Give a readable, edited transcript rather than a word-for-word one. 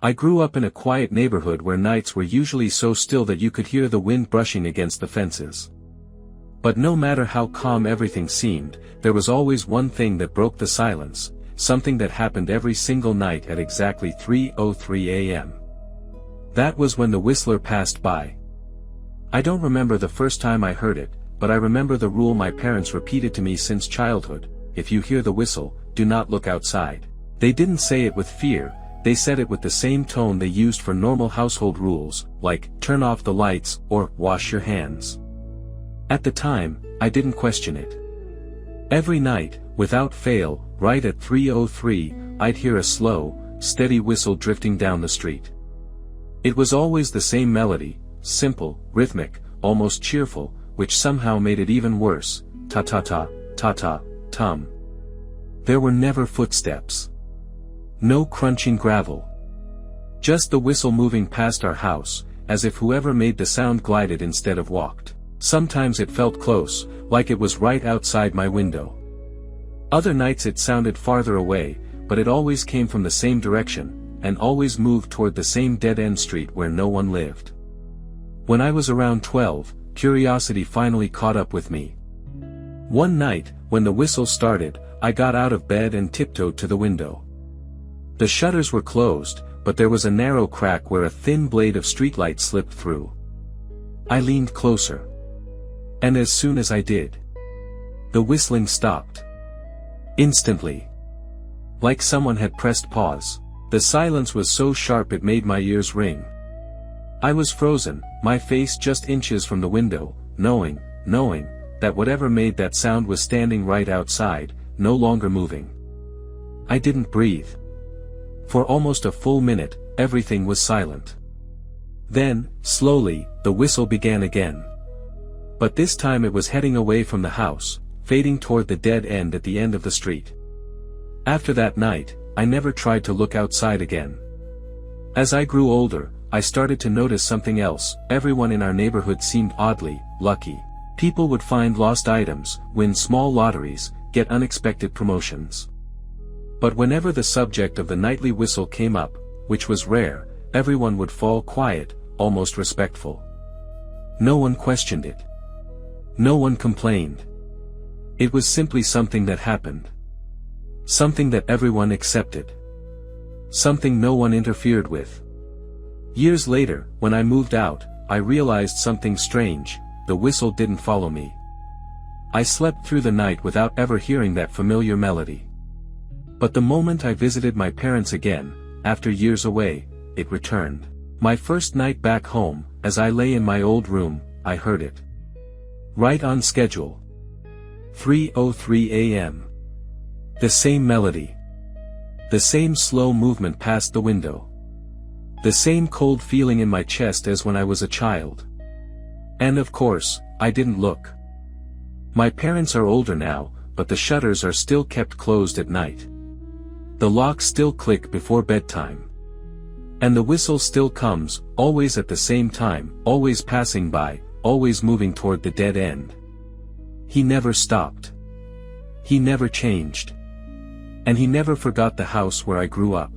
I grew up in a quiet neighborhood where nights were usually so still that you could hear the wind brushing against the fences. But no matter how calm everything seemed, there was always one thing that broke the silence, something that happened every single night at exactly 3:03 a.m. That was when the whistler passed by. I don't remember the first time I heard it, but I remember the rule my parents repeated to me since childhood: if you hear the whistle, do not look outside. They didn't say it with fear, they said it with the same tone they used for normal household rules, like, turn off the lights, or, wash your hands. At the time, I didn't question it. Every night, without fail, right at 3:03, I'd hear a slow, steady whistle drifting down the street. It was always the same melody, simple, rhythmic, almost cheerful, which somehow made it even worse: ta-ta-ta, ta-ta, tum. There were never footsteps. No crunching gravel. Just the whistle moving past our house, as if whoever made the sound glided instead of walked. Sometimes it felt close, like it was right outside my window. Other nights it sounded farther away, but it always came from the same direction, and always moved toward the same dead-end street where no one lived. When I was around 12, curiosity finally caught up with me. One night, when the whistle started, I got out of bed and tiptoed to the window. The shutters were closed, but there was a narrow crack where a thin blade of streetlight slipped through. I leaned closer. And as soon as I did, the whistling stopped. Instantly. Like someone had pressed pause. The silence was so sharp it made my ears ring. I was frozen, my face just inches from the window, knowing that whatever made that sound was standing right outside, no longer moving. I didn't breathe. For almost a full minute, everything was silent. Then, slowly, the whistle began again. But this time it was heading away from the house, fading toward the dead end at the end of the street. After that night, I never tried to look outside again. As I grew older, I started to notice something else: everyone in our neighborhood seemed oddly lucky. People would find lost items, win small lotteries, get unexpected promotions. But whenever the subject of the nightly whistle came up, which was rare, everyone would fall quiet, almost respectful. No one questioned it. No one complained. It was simply something that happened. Something that everyone accepted. Something no one interfered with. Years later, when I moved out, I realized something strange: the whistle didn't follow me. I slept through the night without ever hearing that familiar melody. But the moment I visited my parents again, after years away, it returned. My first night back home, as I lay in my old room, I heard it. Right on schedule. 3:03 a.m. The same melody. The same slow movement past the window. The same cold feeling in my chest as when I was a child. And of course, I didn't look. My parents are older now, but the shutters are still kept closed at night. The locks still click before bedtime. And the whistle still comes, always at the same time, always passing by, always moving toward the dead end. He never stopped. He never changed. And he never forgot the house where I grew up.